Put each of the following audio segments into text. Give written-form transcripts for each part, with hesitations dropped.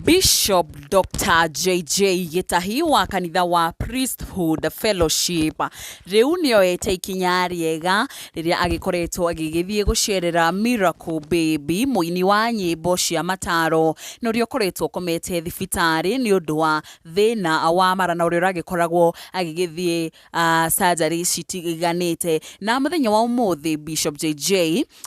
Bishop Dr. JJ Gitahi wa kanitha wa Priesthood Fellowship riu nioete ikinya riega riria agikoretwo agigithie gucerera Miracle Baby muini wa nyimbo cia mataro no rio koretwo komete thibitari ni undu wa thina wa mara na uria ragikoragwo agigithie surgery citiganite na muthenya wa umuthi Bishop JJ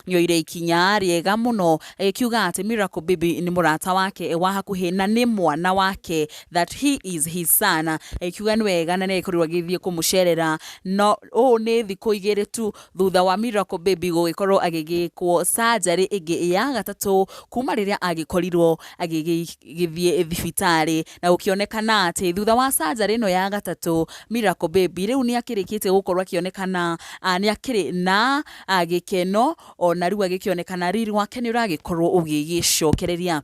nioire ikinya riega muno kiuga ati Miracle Baby ni murata wake wa hakuhi na ni mwana wake, that he is his son. Kiuga ni wega na nekorwo agithie kumucerera no ni thiku igiri tu thutha wa Miracle Baby gugikorwo agigikwo surgery ingi ya gatatu kuma riria agikorirwo agigithie thibitari na ukionekana ati thutha wa surgery no ya gatatu Miracle Baby riu ni akirikite gukorwo akionekana ni akiri na gikeno ona riu agikionekana riri wake ni uragikorwo ugigicokereria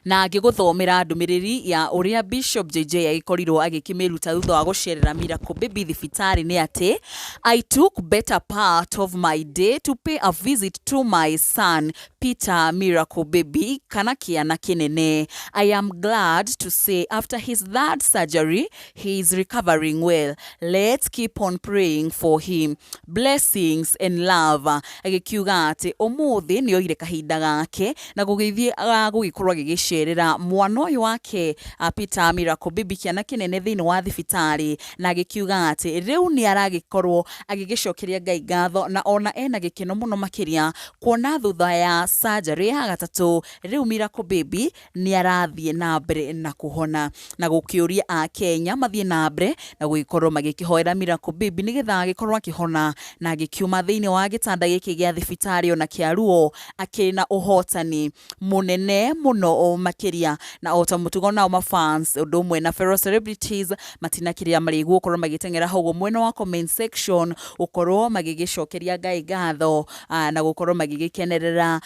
na ngiguthomera ndumiriri ya uria Bishop JJ agikorirwo agikimiruta thutha wa gucerera Miracle Baby thibitari ni ati I took better part of my day to pay a visit to my son Peter Miracle Baby kana kiana kinene. I am glad to say after his third surgery he is recovering well. Let's keep on praying for him. Blessings and love. Agikiuga ati umuthi ni oire kahinda gake na gugithie gugikorwo agicerera mwana uyu wake Peter Miracle Baby kiana kinene thini wa thibitari na agikiuga ati riu ni aragikorwo agigicokeria Ngai ngatho na ona ena gikeno muno makiria kuona thutha ya surgery ya gatatu riu Miracle Baby ni arathie na mbere na kuhona na gukiuria a Kenya mathie na mbere na gugikorwo magikihoera Miracle Baby nigetha agikorwo akihona na agikiuma thini wa gitanda giki gia thibitari ona kiaruo akina uhotani munene muno makiria na ota mutugo na ma fans undu mwe na fellow celebrities matina kiria mari gukorwo magitengera hau mwena wa comment section ukorwo magigicokeria Ngai ngatho na gukorwo magigikenerera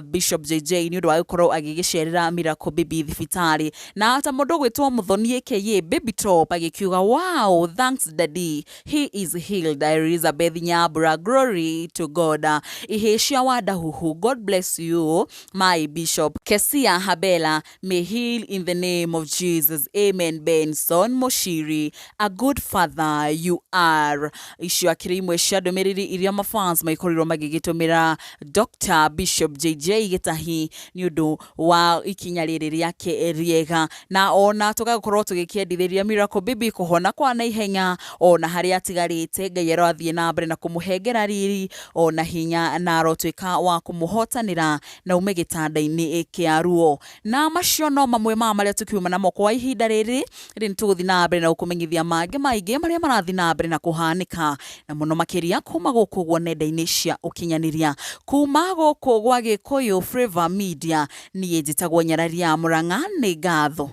Bishop JJ ni undu wa gukorwo agigicerera Miracle Baby thibitari na ata mundu gwitwo muthoni aka Baby Top agikiuga wow thanks daddy he is healed. Elizabeth Nyabura, glory to God. Iheshia wadahuhu, God bless you my Bishop. Kesia Habela, may heal in the name of Jesus. Amen. Benson Moshiri, a good father you are. Ishu akirimwe shadomeriri iria mafans maikoriro magigitumira Dr. Bishop JJ Gitahi ni undu wa ikinya riri riake riega na ona tugakorwo tugikiendithiria Miracle Baby kuhona kwa na ihenya ona haria atigarite Ngai athie na mbere na kumuhengera riri ona hinya na arotwika wa kumuhotanira na ume gitanda-ini kiaruo na macio no mamwe ma maria tukiuma na moko wa ihinda riri tuguthi na mbere na kumenyithia mange maingi maria marathi na mbere na kuhanika na muno makiria kuma guku gwo nenda-ini cia ukinyaniria kuma guku gwa Gikuyu Flavor Media ni njitagwo Nyararia Murang'a ni ngatho.